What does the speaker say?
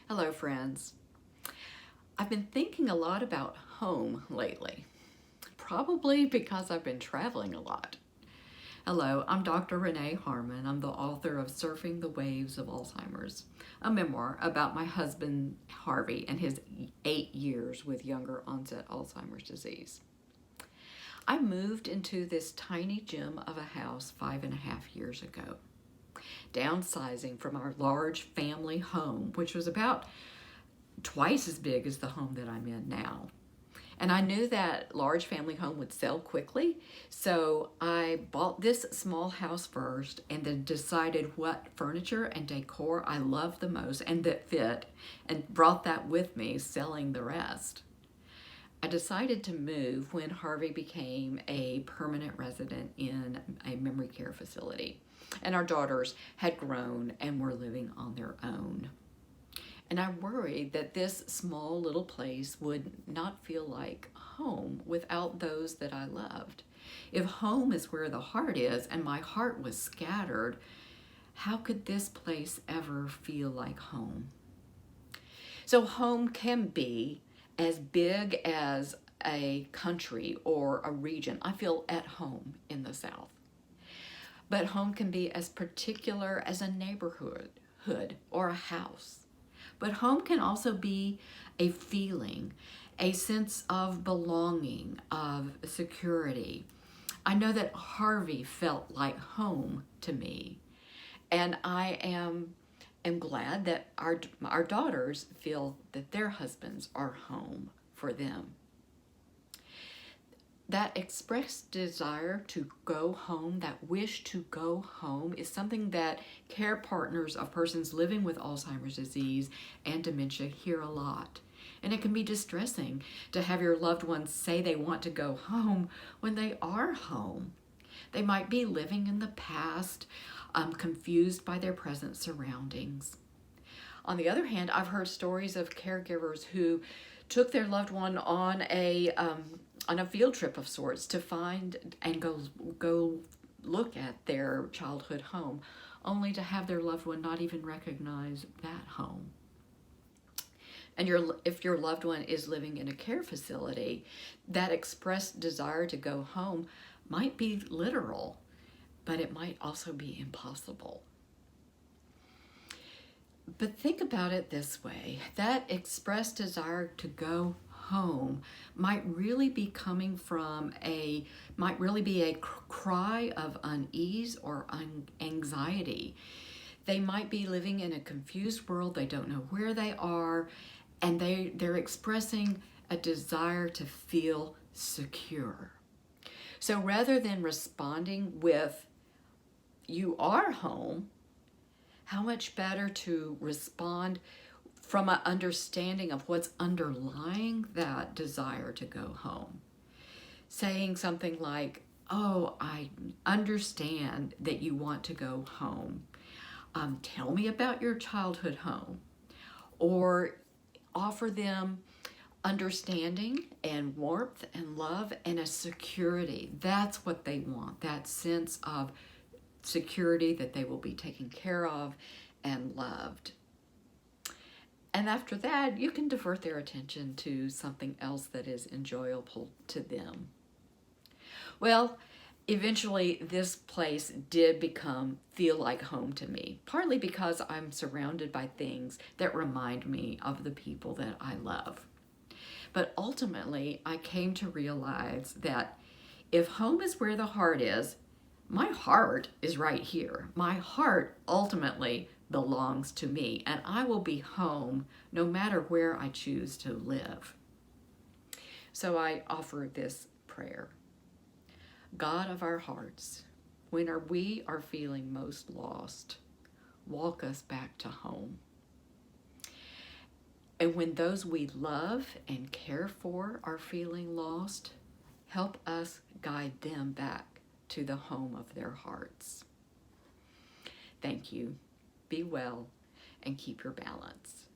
Hello, friends. I've been thinking a lot about home lately, probably because I've been traveling a lot. Hello, I'm Dr. Renee Harmon. I'm the author of Surfing the Waves of Alzheimer's, a memoir about my husband, Harvey, and his 8 years with younger onset Alzheimer's disease. I moved into this tiny gem of a house 5.5 years ago, downsizing from our large family home, which was about twice as big as the home that I'm in now. And I knew that large family home would sell quickly, so I bought this small house first and then decided what furniture and decor I loved the most and that fit, and brought that with me, selling the rest. I decided to move when Harvey became a permanent resident in a memory care facility, and our daughters had grown and were living on their own. And I worried that this small little place would not feel like home without those that I loved. If home is where the heart is and my heart was scattered, how could this place ever feel like home? So home can be as big as a country or a region. I feel at home in the South. But home can be as particular as a neighborhood or a house. But home can also be a feeling, a sense of belonging, of security. I know that Harvey felt like home to me, and I am glad that our daughters feel that their husbands are home for them. That expressed desire to go home, that wish to go home, is something that care partners of persons living with Alzheimer's disease and dementia hear a lot. And it can be distressing to have your loved ones say they want to go home when they are home. They might be living in the past, confused by their present surroundings. On the other hand, I've heard stories of caregivers who took their loved one on a field trip of sorts to find and go look at their childhood home, only to have their loved one not even recognize that home. And if your loved one is living in a care facility, that expressed desire to go home might be literal, but it might also be impossible. But think about it this way: that expressed desire to go home might really be a cry of unease or anxiety. They might be living in a confused world. They don't know where they are, and they're expressing a desire to feel secure. So rather than responding with, "You are home," how much better to respond from an understanding of what's underlying that desire to go home. Saying something like, "Oh, I understand that you want to go home. Tell me about your childhood home." Or offer them understanding and warmth and love and a security. That's what they want, that sense of security that they will be taken care of and loved. And after that, you can divert their attention to something else that is enjoyable to them. Well, eventually this place did feel like home to me, partly because I'm surrounded by things that remind me of the people that I love. But ultimately, I came to realize that if home is where the heart is, my heart is right here. My heart ultimately belongs to me, and I will be home no matter where I choose to live. So I offer this prayer. God of our hearts, when we are feeling most lost, walk us back to home. And when those we love and care for are feeling lost, help us guide them back to the home of their hearts. Thank you. Be well and keep your balance.